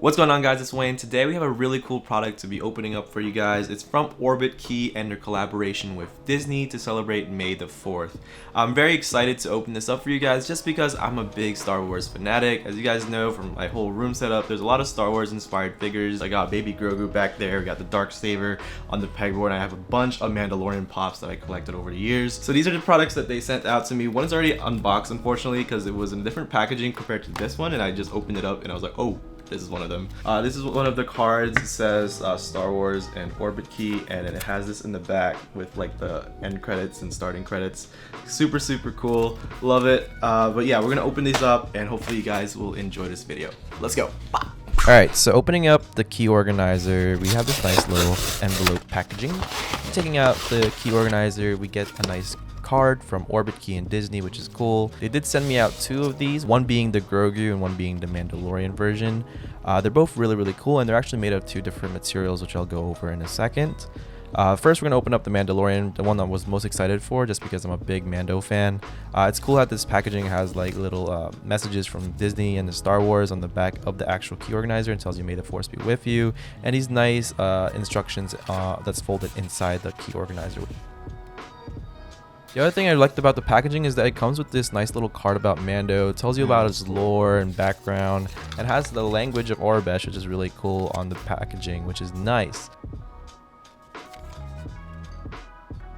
What's going on, guys? It's Wayne. Today we have a really cool product to be opening up for you guys. It's from Orbitkey and their collaboration with Disney to celebrate May the 4th. I'm very excited to open this up for you guys just because I'm a big Star Wars fanatic. As you guys know from my whole room setup, there's a lot of Star Wars inspired figures. I got Baby Grogu back there, we got the Darksaber on the pegboard, and I have a bunch of Mandalorian pops that I collected over the years. So these are the products that they sent out to me. One is already unboxed, unfortunately, because it was in different packaging compared to this one, and I just opened it up and I was like, oh, this is one of them. This is one of the cards. It says Star Wars and Orbitkey, and then it has this in the back with like the end credits and starting credits. Super cool. Love it. But yeah, we're gonna open these up and hopefully you guys will enjoy this video. Let's go. Alright, so opening up the key organizer, we have this nice little envelope packaging. Taking out the key organizer, we get a nice card from Orbitkey and Disney, which is cool. They did send me out two of these, one being the Grogu and one being the Mandalorian version. They're both really cool, and they're actually made of two different materials, which I'll go over in a second. First, we're going to open up the Mandalorian, the one that I was most excited for, just because I'm a big Mando fan. It's cool that this packaging has like little messages from Disney and the Star Wars on the back of the actual key organizer, and tells you may the force be with you, and these nice instructions that's folded inside the key organizer. The other thing I liked about the packaging is that it comes with this nice little card about Mando. It tells you about his lore and background, and has the language of Orbesh, which is really cool on the packaging, which is nice.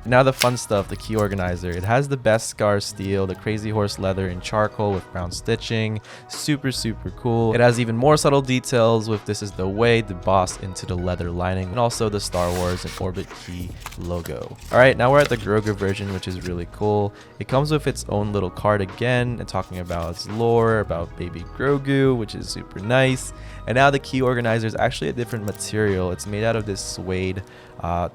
Now the fun stuff, the key organizer. It has the Beskar steel, the crazy horse leather in charcoal with brown stitching. Super cool. It has even more subtle details with this is the way the boss into the leather lining, and also the Star Wars and Orbitkey logo. Alright, now we're at the Grogu version, which is really cool. It comes with its own little card again, and talking about its lore, about Baby Grogu, which is super nice. And now the key organizer is actually a different material. It's made out of this suede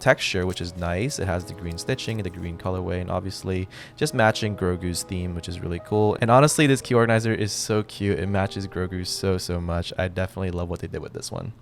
texture, which is nice. It has the green stitching and the green colorway, and obviously just matching Grogu's theme, which is really cool. And honestly, this key organizer is so cute. It matches Grogu so much. I definitely love what they did with this one.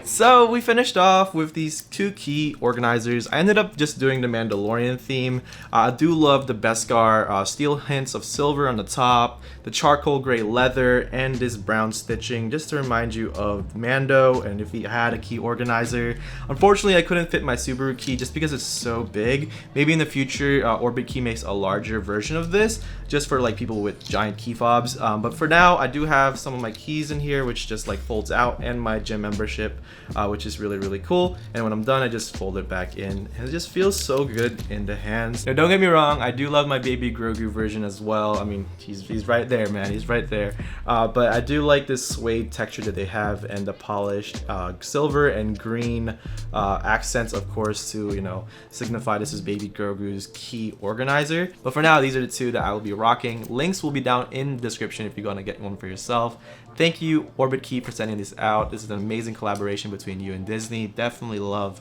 So we finished off with these two key organizers. I ended up just doing the Mandalorian theme. I do love the Beskar steel hints of silver on the top, the charcoal gray leather, and this brown stitching, just to remind you of Mando and if he had a key organizer. Unfortunately, I couldn't fit my Subaru key just because it's so big. Maybe in the future, Orbitkey makes a larger version of this, just for like people with giant key fobs. But for now, I do have some of my keys in here, which just like folds out, and my gym membership, which is really cool. And when I'm done, I just fold it back in, and it just feels so good in the hands. Now, don't get me wrong, I do love my Baby Grogu version as well. I mean, he's right there, man. He's right there. But I do like this suede texture that they have, and the polished silver and green accents, of course, to, you know, signify this is Baby Grogu's key organizer. But for now, these are the two that I will be rocking. Links will be down in the description if you're gonna get one for yourself. Thank you, Orbitkey, for sending this out. This is an amazing collaboration between you and Disney. Definitely love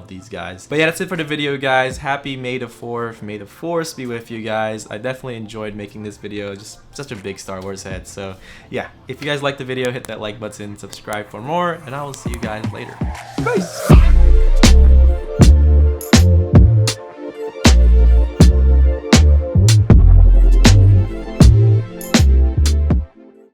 these guys. But yeah, that's it for the video, guys. Happy May the 4th. May the Force be with you guys. I definitely enjoyed making this video. Just such a big Star Wars head. So yeah, if you guys liked the video, hit that like button, subscribe for more, and I will see you guys later. Peace!